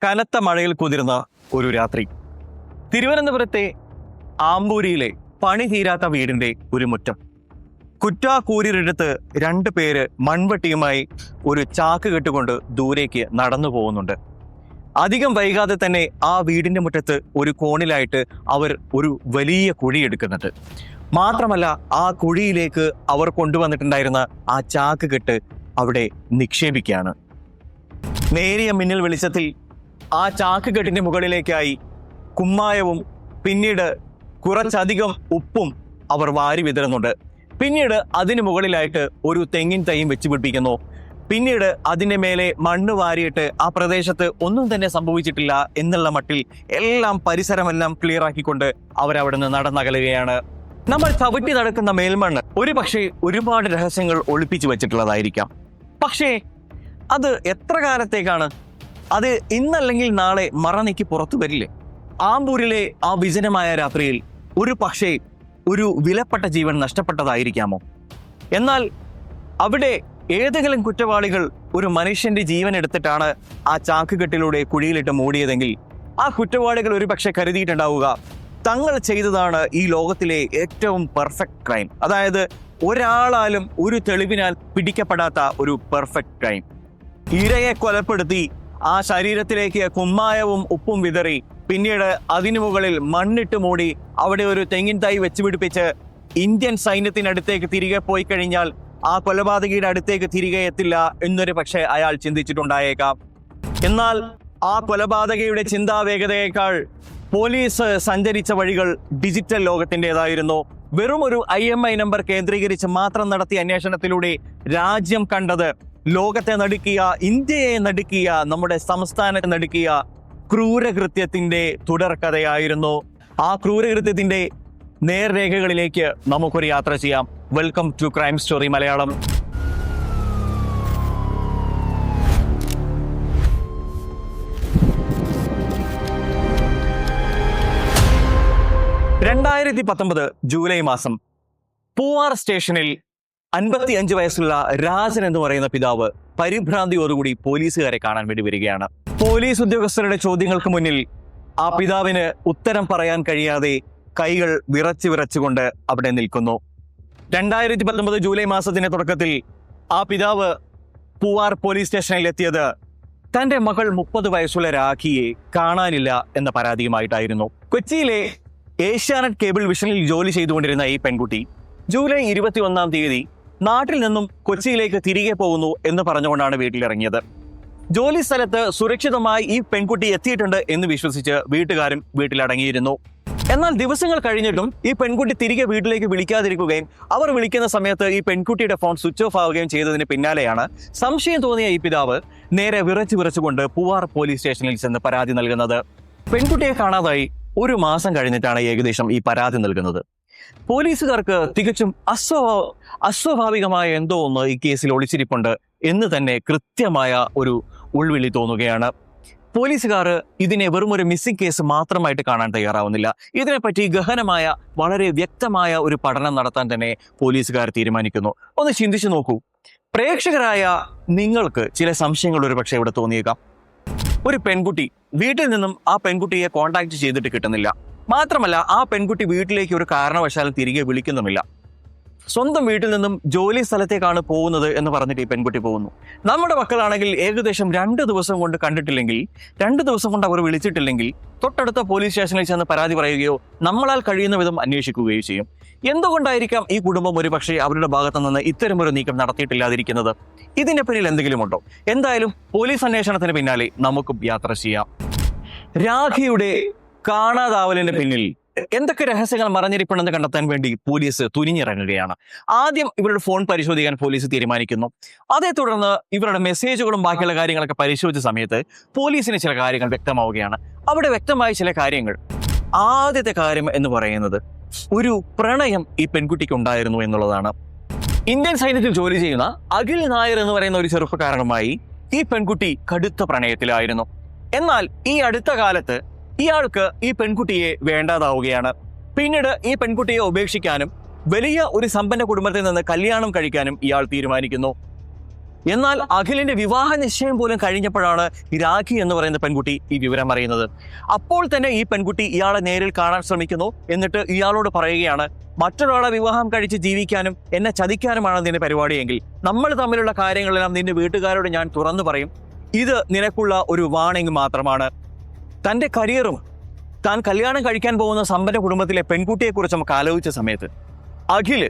കനത്ത മഴയിൽ കുതിർന്ന ഒരു രാത്രി. തിരുവനന്തപുരത്തെ ആമ്പൂരിയിലെ പണി തീരാത്ത വീടിന്റെ ഒരു മുറ്റം. കുറ്റാക്കൂരിനടുത്ത് 2 പേര് മൺവെട്ടിയുമായി ഒരു ചാക്ക് കെട്ടുകൊണ്ട് ദൂരേക്ക് നടന്നു പോകുന്നുണ്ട്. അധികം വൈകാതെ തന്നെ ആ വീടിന്റെ മുറ്റത്ത് ഒരു കോണിലായിട്ട് അവർ ഒരു വലിയ കുഴിയെടുക്കുന്നുണ്ട്. മാത്രമല്ല, ആ കുഴിയിലേക്ക് അവർ കൊണ്ടുവന്നിട്ടുണ്ടായിരുന്ന ആ ചാക്ക് കെട്ട് അവിടെ നിക്ഷേപിക്കുകയാണ്. നേരിയ മിന്നൽ വെളിച്ചത്തിൽ ആ ചാക്ക് കെട്ടിന്റെ മുകളിലേക്കായി കുമ്മായവും പിന്നീട് കുറച്ചധികം ഉപ്പും അവർ വാരി വിതറുന്നുണ്ട്. പിന്നീട് അതിന് മുകളിലായിട്ട് ഒരു തെങ്ങിൻ തൈയും വെച്ച് പിടിപ്പിക്കുന്നു. പിന്നീട് അതിൻ്റെ മേലെ മണ്ണ് വാരിയിട്ട് ആ പ്രദേശത്ത് ഒന്നും തന്നെ സംഭവിച്ചിട്ടില്ല എന്നുള്ള മട്ടിൽ എല്ലാം പരിസരമെല്ലാം ക്ലിയർ ആക്കിക്കൊണ്ട് അവരവിടെ നിന്ന് നടന്നകലുകയാണ്. നമ്മൾ ചവിട്ടി നടക്കുന്ന മേൽമണ്ണ് ഒരു പക്ഷേ ഒരുപാട് രഹസ്യങ്ങൾ ഒളിപ്പിച്ചു വെച്ചിട്ടുള്ളതായിരിക്കാം. പക്ഷേ അത് എത്ര കാലത്തേക്കാണ്? അത് ഇന്നല്ലെങ്കിൽ നാളെ മറനീക്കി പുറത്തു വരില്ലേ? ആമ്പൂരിലെ ആ വിജനമായ രാത്രിയിൽ ഒരു പക്ഷേ ഒരു വിലപ്പെട്ട ജീവൻ നഷ്ടപ്പെട്ടതായിരിക്കാമോ? എന്നാൽ അവിടെ ഏതെങ്കിലും കുറ്റവാളികൾ ഒരു മനുഷ്യന്റെ ജീവൻ എടുത്തിട്ടാണ് ആ ചാക്കുകെട്ടിലൂടെ കുഴിയിലിട്ട് മൂടിയതെങ്കിൽ ആ കുറ്റവാളികൾ ഒരു പക്ഷെ കരുതിയിട്ടുണ്ടാവുക തങ്ങൾ ചെയ്തതാണ് ഈ ലോകത്തിലെ ഏറ്റവും പെർഫെക്റ്റ് ക്രൈം. അതായത് ഒരാളാലും ഒരു തെളിവിനാൽ പിടിക്കപ്പെടാത്ത ഒരു പെർഫെക്റ്റ് ക്രൈം. ഇരയെ കൊലപ്പെടുത്തി ആ ശരീരത്തിലേക്ക് കുമ്മായവും ഉപ്പും വിതറി പിന്നീട് അതിനു മുകളിൽ മണ്ണിട്ട് മൂടി അവിടെ ഒരു തെങ്ങിൻ തൈ വെച്ച് പിടിപ്പിച്ച് ഇന്ത്യൻ സൈന്യത്തിനടുത്തേക്ക് തിരികെ പോയി കഴിഞ്ഞാൽ ആ കൊലപാതകിയുടെ അടുത്തേക്ക് തിരികെ എത്തില്ല എന്നൊരു പക്ഷേ അയാൾ ചിന്തിച്ചിട്ടുണ്ടായേക്കാം. എന്നാൽ ആ കൊലപാതകിയുടെ ചിന്താവേഗതയേക്കാൾ പോലീസ് സഞ്ചരിച്ച വഴികൾ ഡിജിറ്റൽ ലോകത്തിൻ്റെതായിരുന്നു. വെറും ഒരു IMEI നമ്പർ കേന്ദ്രീകരിച്ച് മാത്രം നടത്തിയ അന്വേഷണത്തിലൂടെ രാജ്യം കണ്ടത് ലോകത്തെ നടുക്കിയ, ഇന്ത്യയെ നടുക്കിയ, നമ്മുടെ സംസ്ഥാനത്തെ നടുക്കിയ ക്രൂരകൃത്യത്തിന്റെ തുടർക്കഥയായിരുന്നു. ആ ക്രൂരകൃത്യത്തിന്റെ നേർരേഖകളിലേക്ക് നമുക്കൊരു യാത്ര ചെയ്യാം. Welcome to crime story Malayalam. July മാസം പൂവാർ സ്റ്റേഷനിൽ 55 വയസ്സുള്ള രാജൻ എന്ന് പറയുന്ന പിതാവ് പരിഭ്രാന്തിയോടുകൂടി പോലീസുകാരെ കാണാൻ വേണ്ടി വരികയാണ്. പോലീസ് ഉദ്യോഗസ്ഥരുടെ ചോദ്യങ്ങൾക്ക് മുന്നിൽ ആ പിതാവിന് ഉത്തരം പറയാൻ കഴിയാതെ കൈകൾ വിറച്ചുകൊണ്ട് അവിടെ നിൽക്കുന്നു. 2019 ജൂലൈ മാസത്തിന്റെ തുടക്കത്തിൽ ആ പിതാവ് പൂവാർ പോലീസ് സ്റ്റേഷനിൽ എത്തിയത് തന്റെ മകൾ 30 വയസ്സുള്ള രാഖിയെ കാണാനില്ല എന്ന പരാതിയുമായിട്ടായിരുന്നു. കൊച്ചിയിലെ ഏഷ്യാനെറ്റ് കേബിൾ വിഷനിൽ ജോലി ചെയ്തുകൊണ്ടിരുന്ന ഈ പെൺകുട്ടി ജൂലൈ 21-ാം തീയതി നാട്ടിൽ നിന്നും കൊച്ചിയിലേക്ക് തിരികെ പോകുന്നു എന്ന് പറഞ്ഞുകൊണ്ടാണ് വീട്ടിലിറങ്ങിയത്. ജോലി സ്ഥലത്ത് സുരക്ഷിതമായി ഈ പെൺകുട്ടി എത്തിയിട്ടുണ്ട് എന്ന് വിശ്വസിച്ച് വീട്ടുകാരും വീട്ടിലടങ്ങിയിരുന്നു. എന്നാൽ ദിവസങ്ങൾ കഴിഞ്ഞിട്ടും ഈ പെൺകുട്ടി തിരികെ വീട്ടിലേക്ക് വിളിക്കാതിരിക്കുകയും അവർ വിളിക്കുന്ന സമയത്ത് ഈ പെൺകുട്ടിയുടെ ഫോൺ സ്വിച്ച് ഓഫ് ആവുകയും ചെയ്തതിന് പിന്നാലെയാണ് സംശയം തോന്നിയ ഈ പിതാവ് നേരെ വിറച്ചുകൊണ്ട് പൂവാർ പോലീസ് സ്റ്റേഷനിൽ ചെന്ന് പരാതി നൽകുന്നത്. പെൺകുട്ടിയെ കാണാതായി 1 മാസം കഴിഞ്ഞിട്ടാണ് ഏകദേശം ഈ പരാതി നൽകുന്നത്. പോലീസുകാർക്ക് തികച്ചും അസ്വാഭാവികമായ എന്തോ ഒന്ന് ഈ കേസിൽ ഒളിച്ചിരിപ്പുണ്ട് എന്ന് തന്നെ കൃത്യമായ ഒരു ഉൾവിളി തോന്നുകയാണ്. പോലീസുകാർ ഇതിനെ വെറും ഒരു മിസ്സിംഗ് കേസ് മാത്രമായിട്ട് കാണാൻ തയ്യാറാവുന്നില്ല. ഇതിനെപ്പറ്റി ഗഹനമായ, വളരെ വ്യക്തമായ ഒരു പഠനം നടത്താൻ തന്നെ പോലീസുകാർ തീരുമാനിക്കുന്നു. ഒന്ന് ചിന്തിച്ചു നോക്കൂ. പ്രേക്ഷകരായ നിങ്ങൾക്ക് ചില സംശയങ്ങൾ ഒരു പക്ഷേ ഇവിടെ തോന്നിയേക്കാം. ഒരു പെൺകുട്ടി വീട്ടിൽ നിന്നും ആ പെൺകുട്ടിയെ കോണ്ടാക്ട് ചെയ്തിട്ട് കിട്ടുന്നില്ല. മാത്രമല്ല, ആ പെൺകുട്ടി വീട്ടിലേക്ക് ഒരു കാരണവശാലും തിരികെ വിളിക്കുന്നുമില്ല. സ്വന്തം വീട്ടിൽ നിന്നും ജോലി സ്ഥലത്തേക്കാണ് പോകുന്നത് എന്ന് പറഞ്ഞിട്ട് ഈ പെൺകുട്ടി പോകുന്നു. നമ്മുടെ മക്കളാണെങ്കിൽ ഏകദേശം 2 ദിവസം കൊണ്ട് കണ്ടിട്ടില്ലെങ്കിൽ, 2 ദിവസം കൊണ്ട് അവർ വിളിച്ചിട്ടില്ലെങ്കിൽ തൊട്ടടുത്ത പോലീസ് സ്റ്റേഷനിൽ ചെന്ന് പരാതി പറയുകയോ നമ്മളാൽ കഴിയുന്ന വിധം അന്വേഷിക്കുകയോ ചെയ്യും. എന്തുകൊണ്ടായിരിക്കാം ഈ കുടുംബം ഒരു പക്ഷേ അവരുടെ ഭാഗത്തു നിന്ന് ഇത്തരമൊരു നീക്കം നടത്തിയിട്ടില്ലാതിരിക്കുന്നത്? ഇതിന്റെ പിന്നിൽ എന്തെങ്കിലും ഉണ്ടോ? എന്തായാലും പോലീസ് അന്വേഷണത്തിന് പിന്നാലെ നമുക്കും യാത്ര ചെയ്യാം. രാഖിയുടെ കാണാതാവലിന് പിന്നിൽ എന്തൊക്കെ രഹസ്യങ്ങൾ മറഞ്ഞിരിപ്പുണ്ടെന്ന് കണ്ടെത്താൻ വേണ്ടി പോലീസ് തുനിഞ്ഞിറങ്ങുകയാണ്. ആദ്യം ഇവരുടെ ഫോൺ പരിശോധിക്കാൻ പോലീസ് തീരുമാനിക്കുന്നു. അതേ തുടർന്ന് ഇവരുടെ മെസ്സേജുകളും ബാക്കിയുള്ള കാര്യങ്ങളൊക്കെ പരിശോധിച്ച സമയത്ത് പോലീസിന് ചില കാര്യങ്ങൾ വ്യക്തമാവുകയാണ്. അവിടെ വ്യക്തമായ ചില കാര്യങ്ങൾ. ആദ്യത്തെ കാര്യം എന്ന് പറയുന്നത് ഒരു പ്രണയം ഈ പെൺകുട്ടിക്ക് ഉണ്ടായിരുന്നു എന്നുള്ളതാണ്. ഇന്ത്യൻ സൈന്യത്തിൽ ജോലി ചെയ്യുന്ന അഖിൽ നായർ എന്ന് പറയുന്ന ഒരു ചെറുപ്പക്കാരനുമായി ഈ പെൺകുട്ടി കടുത്ത പ്രണയത്തിലായിരുന്നു. എന്നാൽ ഈ അടുത്ത കാലത്ത് ഇയാൾക്ക് ഈ പെൺകുട്ടിയെ വേണ്ടാതാവുകയാണ്. പിന്നീട് ഈ പെൺകുട്ടിയെ ഉപേക്ഷിക്കാനും വലിയ ഒരു സമ്പന്ന കുടുംബത്തിൽ നിന്ന് കല്യാണം കഴിക്കാനും ഇയാൾ തീരുമാനിക്കുന്നു. എന്നാൽ അഖിലിന്റെ വിവാഹ നിശ്ചയം പോലും കഴിഞ്ഞപ്പോഴാണ് രാഖി എന്ന് പറയുന്ന പെൺകുട്ടി ഈ വിവരം അറിയുന്നത്. അപ്പോൾ തന്നെ ഈ പെൺകുട്ടി ഇയാളെ നേരിൽ കാണാൻ ശ്രമിക്കുന്നു. എന്നിട്ട് ഇയാളോട് പറയുകയാണ്, മറ്റൊരാളെ വിവാഹം കഴിച്ച് ജീവിക്കാനും എന്നെ ചതിക്കാനുമാണ് നിന്റെ പരിപാടിയെങ്കിൽ നമ്മൾ തമ്മിലുള്ള കാര്യങ്ങളെല്ലാം നിന്റെ വീട്ടുകാരോട് ഞാൻ തുറന്നു പറയും. ഇത് നിനക്കുള്ള ഒരു വാണിംഗ് മാത്രമാണ്. തൻ്റെ കരിയറും താൻ കല്യാണം കഴിക്കാൻ പോകുന്ന സമ്പന്ന കുടുംബത്തിലെ പെൺകുട്ടിയെക്കുറിച്ച് നമുക്ക് ആലോചിച്ച സമയത്ത് അഖിൽ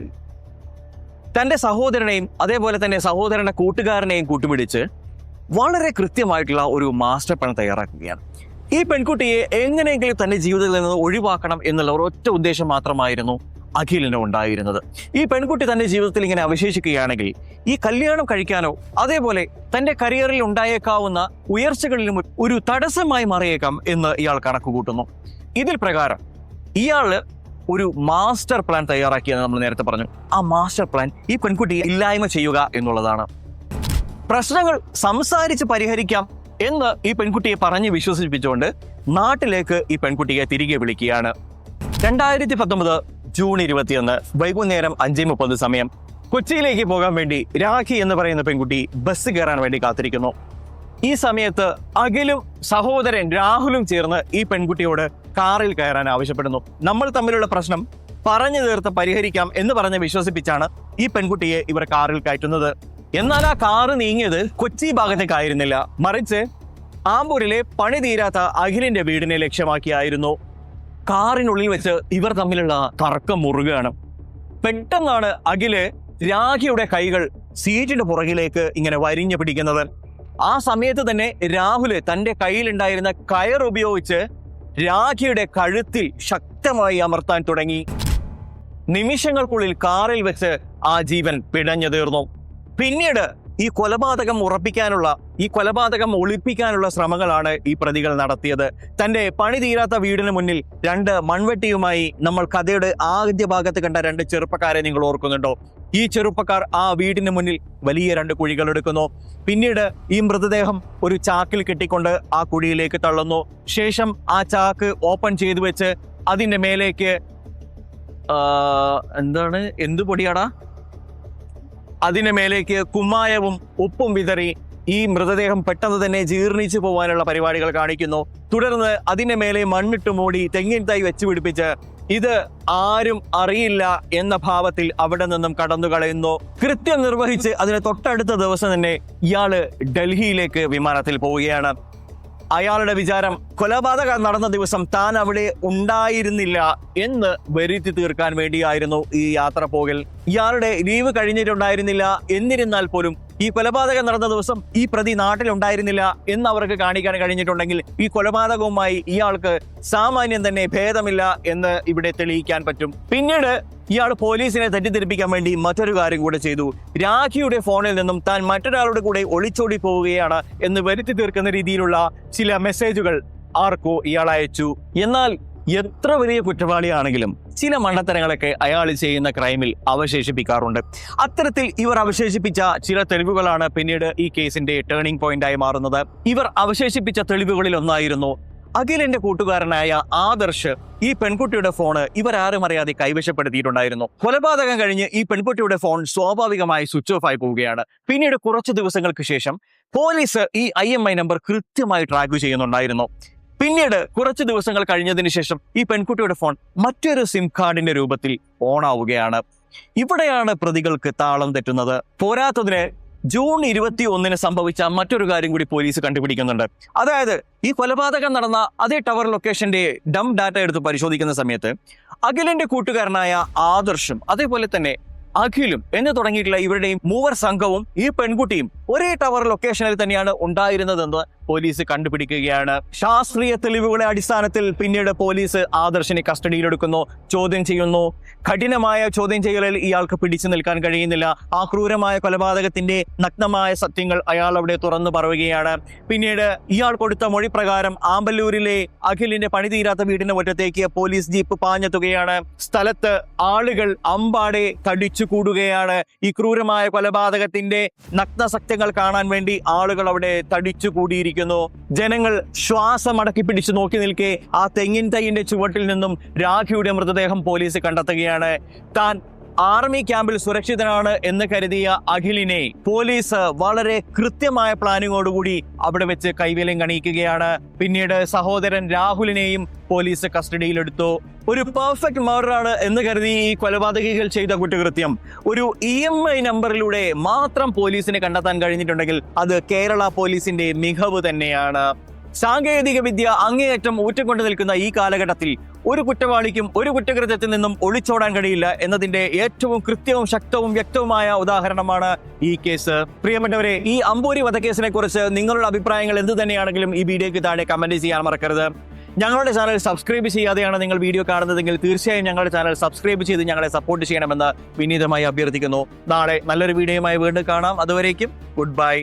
തൻ്റെ സഹോദരനെയും അതേപോലെ തന്നെ സഹോദരൻ്റെ കൂട്ടുകാരനെയും കൂട്ടുപിടിച്ച് വളരെ കൃത്യമായിട്ടുള്ള ഒരു മാസ്റ്റർ പ്ലാൻ തയ്യാറാക്കുകയാണ്. ഈ പെൺകുട്ടിയെ എങ്ങനെയെങ്കിലും തൻ്റെ ജീവിതത്തിൽ നിന്ന് ഒഴിവാക്കണം എന്നുള്ള ഒരൊറ്റ ഉദ്ദേശം മാത്രമായിരുന്നു അഖിലിന് ഉണ്ടായിരുന്നത്. ഈ പെൺകുട്ടി തൻ്റെ ജീവിതത്തിൽ ഇങ്ങനെ അവശേഷിക്കുകയാണെങ്കിൽ ഈ കല്യാണം കഴിക്കാനോ അതേപോലെ തൻ്റെ കരിയറിൽ ഉണ്ടായേക്കാവുന്ന ഉയർച്ചകളിലും ഒരു തടസ്സമായി മാറിയേക്കാം എന്ന് ഇയാൾ കണക്കുകൂട്ടുന്നു. ഇതിൽ പ്രകാരം ഇയാൾ ഒരു മാസ്റ്റർ പ്ലാൻ തയ്യാറാക്കിയെന്ന് നമ്മൾ നേരത്തെ പറഞ്ഞു. ആ മാസ്റ്റർ പ്ലാൻ ഈ പെൺകുട്ടിയെ ഇല്ലായ്മ ചെയ്യുക എന്നുള്ളതാണ്. പ്രശ്നങ്ങൾ സംസാരിച്ച് പരിഹരിക്കാം എന്ന് ഈ പെൺകുട്ടിയെ പറഞ്ഞ് വിശ്വസിപ്പിച്ചുകൊണ്ട് നാട്ടിലേക്ക് ഈ പെൺകുട്ടിയെ തിരികെ വിളിക്കുകയാണ്. 2019 ജൂൺ 21 വൈകുന്നേരം 5:30 സമയം കൊച്ചിയിലേക്ക് പോകാൻ വേണ്ടി രാഖി എന്ന് പറയുന്ന പെൺകുട്ടി ബസ് കയറാൻ വേണ്ടി കാത്തിരിക്കുന്നു. ഈ സമയത്ത് അഖിലും സഹോദരൻ രാഹുലും ചേർന്ന് ഈ പെൺകുട്ടിയോട് കാറിൽ കയറാൻ ആവശ്യപ്പെടുന്നു. നമ്മൾ തമ്മിലുള്ള പ്രശ്നം പറഞ്ഞു തീർത്ത് പരിഹരിക്കാം എന്ന് പറഞ്ഞ് വിശ്വസിപ്പിച്ചാണ് ഈ പെൺകുട്ടിയെ ഇവർ കാറിൽ കയറ്റുന്നത്. എന്നാൽ ആ കാറ് നീങ്ങിയത് കൊച്ചി ഭാഗത്തേക്കായിരുന്നില്ല, മറിച്ച് ആമ്പൂരിലെ പണി തീരാത്ത അഖിലിന്റെ വീടിനെ ലക്ഷ്യമാക്കിയായിരുന്നു. കാറിനുള്ളിൽ വെച്ച് ഇവർ തമ്മിലുള്ള തർക്കം മുറുകയാണ്. പെട്ടെന്നാണ് അഖില് രാഖിയുടെ കൈകൾ സീറ്റിന്റെ പുറകിലേക്ക് ഇങ്ങനെ വരിഞ്ഞു പിടിക്കുന്നത്. ആ സമയത്ത് തന്നെ രാഹുല് തന്റെ കയ്യിലുണ്ടായിരുന്ന കയർ ഉപയോഗിച്ച് രാഖിയുടെ കഴുത്തിൽ ശക്തമായി അമർത്താൻ തുടങ്ങി. നിമിഷങ്ങൾക്കുള്ളിൽ കാറിൽ വെച്ച് ആ ജീവൻ പിടഞ്ഞു തീർന്നു. പിന്നീട് ഈ കൊലപാതകം ഒളിപ്പിക്കാനുള്ള ശ്രമങ്ങളാണ് ഈ പ്രതികൾ നടത്തിയത്. തന്റെ പണി തീരാത്ത വീടിന് മുന്നിൽ 2 മൺവെട്ടിയുമായി നമ്മൾ കഥയുടെ ആദ്യ ഭാഗത്ത് കണ്ട 2 ചെറുപ്പക്കാരെ നിങ്ങൾ ഓർക്കുന്നുണ്ടോ? ഈ ചെറുപ്പക്കാർ ആ വീടിന് മുന്നിൽ വലിയ 2 കുഴികൾ എടുക്കുന്നു. പിന്നീട് ഈ മൃതദേഹം ഒരു ചാക്കിൽ കെട്ടിക്കൊണ്ട് ആ കുഴിയിലേക്ക് തള്ളുന്നു. ശേഷം ആ ചാക്ക് ഓപ്പൺ ചെയ്തു വെച്ച് അതിന്റെ മേലേക്ക് എന്ത് പൊടിയാടാ അതിന് മേലേക്ക് കുമ്മായവും ഉപ്പും വിതറി ഈ മൃതദേഹം പെട്ടെന്ന് തന്നെ ജീർണിച്ചു പോകാനുള്ള പരിപാടികൾ കാണിക്കുന്നു. തുടർന്ന് അതിന്റെ മേലെ മണ്ണിട്ട് മൂടി തെങ്ങിൻ തൈ വെച്ച് പിടിപ്പിച്ച് ഇത് ആരും അറിയില്ല എന്ന ഭാവത്തിൽ അവിടെ നിന്നും കടന്നു കളയുന്നു. കൃത്യം നിർവഹിച്ച് അതിന് തൊട്ടടുത്ത ദിവസം തന്നെ ഇയാള് ഡൽഹിയിലേക്ക് വിമാനത്തിൽ പോവുകയാണ്. അയാളുടെ വിചാരം കൊലപാതകം നടന്ന ദിവസം താൻ അവിടെ ഉണ്ടായിരുന്നില്ല എന്ന് വരുത്തി തീർക്കാൻ വേണ്ടിയായിരുന്നു ഈ യാത്ര പോകൽ. ഇയാളുടെ ലീവ് കഴിഞ്ഞിട്ടുണ്ടായിരുന്നില്ല. എന്നിരുന്നാൽ പോലും ഈ കൊലപാതകം നടന്ന ദിവസം ഈ പ്രതി നാട്ടിലുണ്ടായിരുന്നില്ല എന്ന് അവർക്ക് കാണിക്കാൻ കഴിഞ്ഞിട്ടുണ്ടെങ്കിൽ ഈ കൊലപാതകവുമായി ഇയാൾക്ക് സാമാന്യം തന്നെ ഭേദമില്ല എന്ന് ഇവിടെ തെളിയിക്കാൻ പറ്റും. പിന്നീട് ഇയാൾ പോലീസിനെ തെറ്റിദ്ധരിപ്പിക്കാൻ വേണ്ടി മറ്റൊരു കാര്യം കൂടെ ചെയ്തു. രാഖിയുടെ ഫോണിൽ നിന്നും താൻ മറ്റൊരാളുടെ കൂടെ ഒളിച്ചോടി പോവുകയാണ് എന്ന് വരുത്തി തീർക്കുന്ന രീതിയിലുള്ള ചില മെസ്സേജുകൾ ആർക്കോ ഇയാൾ അയച്ചു. എന്നാൽ എത്ര വലിയ കുറ്റവാളിയാണെങ്കിലും ചില മണ്ടത്തരങ്ങളൊക്കെ അയാൾ ചെയ്യുന്ന ക്രൈമിൽ അവശേഷിപ്പിക്കാറുണ്ട്. അത്തരത്തിൽ ഇവർ അവശേഷിപ്പിച്ച ചില തെളിവുകളാണ് പിന്നീട് ഈ കേസിന്റെ ടേണിംഗ് പോയിന്റായി മാറുന്നത്. ഇവർ അവശേഷിപ്പിച്ച തെളിവുകളിൽ ഒന്നായിരുന്നു അഖിലിന്റെ കൂട്ടുകാരനായ ആദർശ് ഈ പെൺകുട്ടിയുടെ ഫോണ് ഇവരാരും അറിയാതെ കൈവശപ്പെടുത്തിയിട്ടുണ്ടായിരുന്നു. കൊലപാതകം കഴിഞ്ഞ് ഈ പെൺകുട്ടിയുടെ ഫോൺ സ്വാഭാവികമായി സ്വിച്ച് ഓഫ് ആയി പോവുകയാണ്. പിന്നീട് കുറച്ച് ദിവസങ്ങൾക്ക് ശേഷം പോലീസ് ഈ IMEI നമ്പർ കൃത്യമായി ട്രാക്ക് ചെയ്യുന്നുണ്ടായിരുന്നു. പിന്നീട് കുറച്ച് ദിവസങ്ങൾ കഴിഞ്ഞതിന് ശേഷം ഈ പെൺകുട്ടിയുടെ ഫോൺ മറ്റൊരു സിം കാർഡിന്റെ രൂപത്തിൽ ഓൺ ആവുകയാണ്. ഇവിടെയാണ് പ്രതികൾക്ക് താളം തെറ്റുന്നത്. പോരാത്തതിന് ജൂൺ 21 സംഭവിച്ച മറ്റൊരു കാര്യം കൂടി പോലീസ് കണ്ടുപിടിക്കുന്നുണ്ട്. അതായത് ഈ കൊലപാതകം നടന്ന അതേ ടവർ ലൊക്കേഷന്റെ ഡംപ് ഡാറ്റ എടുത്ത് പരിശോധിക്കുന്ന സമയത്ത് അഖിലിന്റെ കൂട്ടുകാരനായ ആദർശും അതേപോലെ തന്നെ അഖിലും എന്ന് തുടങ്ങിയിട്ടുള്ള ഇവരുടെയും 3 സംഘവും ഈ പെൺകുട്ടിയും ഒരേ ടവർ ലൊക്കേഷനിൽ തന്നെയാണ് ഉണ്ടായിരുന്നതെന്ന് പോലീസ് കണ്ടുപിടിക്കുകയാണ്. ശാസ്ത്രീയ തെളിവുകളുടെ അടിസ്ഥാനത്തിൽ പിന്നീട് പോലീസ് ആദർശിനെ കസ്റ്റഡിയിലെടുക്കുന്നു, ചോദ്യം ചെയ്യുന്നു. കഠിനമായ ചോദ്യം ചെയ്യലിൽ ഇയാൾക്ക് പിടിച്ചു നിൽക്കാൻ കഴിയുന്നില്ല. ആ ക്രൂരമായ കൊലപാതകത്തിന്റെ നഗ്നമായ സത്യങ്ങൾ അയാൾ അവിടെ തുറന്നു പറയുകയാണ്. പിന്നീട് ഇയാൾ കൊടുത്ത മൊഴി പ്രകാരം ആമ്പല്ലൂരിലെ അഖിലിന്റെ പണി തീരാത്ത വീടിന്റെ മുറ്റത്തേക്ക് പോലീസ് ജീപ്പ് പാഞ്ഞെത്തുകയാണ്. സ്ഥലത്ത് ആളുകൾ അമ്പാടെ തടിച്ചു കൂടുകയാണ്. ഈ ക്രൂരമായ കൊലപാതകത്തിന്റെ നഗ്ന സത്യങ്ങൾ കാണാൻ വേണ്ടി ആളുകൾ അവിടെ തടിച്ചു കൂടിയിരിക്കുന്നു. ജനങ്ങൾ ശ്വാസം അടക്കി പിടിച്ചു നോക്കി നിൽക്കെ ആ തെങ്ങിൻ തൈന്റെ ചുവട്ടിൽ നിന്നും രാഖിയുടെ മൃതദേഹം പോലീസ് കണ്ടെത്തുകയാണ്. താൻ ആർമി ക്യാമ്പിൽ സുരക്ഷിതനാണ് എന്ന് കരുതിയ അഖിലിനെ പോലീസ് വളരെ കൃത്യമായ പ്ലാനിങ്ങോടുകൂടി അവിടെ വെച്ച് കൈവേലം കണിയിക്കുകയാണ്. പിന്നീട് സഹോദരൻ രാഹുലിനെയും പോലീസ് കസ്റ്റഡിയിലെടുത്തു. ഒരു പെർഫെക്റ്റ് മർഡർ ആണ് എന്ന് കരുതി ഈ കൊലപാതകികൾ ചെയ്ത കുറ്റകൃത്യം ഒരു EMI നമ്പറിലൂടെ മാത്രം പോലീസിന് കണ്ടെത്താൻ കഴിഞ്ഞിട്ടുണ്ടെങ്കിൽ അത് കേരള പോലീസിന്റെ മികവ് തന്നെയാണ്. സാങ്കേതിക വിദ്യ അങ്ങേയറ്റം ഊറ്റിക്കൊണ്ട് നിൽക്കുന്ന ഈ കാലഘട്ടത്തിൽ ഒരു കുറ്റവാളിക്കും ഒരു കുറ്റകൃത്യത്തിൽ നിന്നും ഒളിച്ചോടാൻ കഴിയില്ല എന്നതിന്റെ ഏറ്റവും കൃത്യവും ശക്തവും വ്യക്തവുമായ ഉദാഹരണമാണ് ഈ കേസ്. പ്രിയപ്പെട്ടവരെ, ഈ അമ്പൂരി വധക്കേസിനെ കുറിച്ച് നിങ്ങളുടെ അഭിപ്രായങ്ങൾ എന്ത് തന്നെയാണെങ്കിലും ഈ വീഡിയോയ്ക്ക് താഴെ കമന്റ് ചെയ്യാൻ മറക്കരുത്. ഞങ്ങളുടെ ചാനൽ സബ്സ്ക്രൈബ് ചെയ്യാതെയാണ് നിങ്ങൾ വീഡിയോ കാണുന്നതെങ്കിൽ തീർച്ചയായും ഞങ്ങളുടെ ചാനൽ സബ്സ്ക്രൈബ് ചെയ്ത് ഞങ്ങളെ സപ്പോർട്ട് ചെയ്യണമെന്ന് വിനീതമായി അഭ്യർത്ഥിക്കുന്നു. നാളെ നല്ലൊരു വീഡിയോയുമായി വീണ്ടും കാണാം. അതുവരേക്കും ഗുഡ് ബൈ.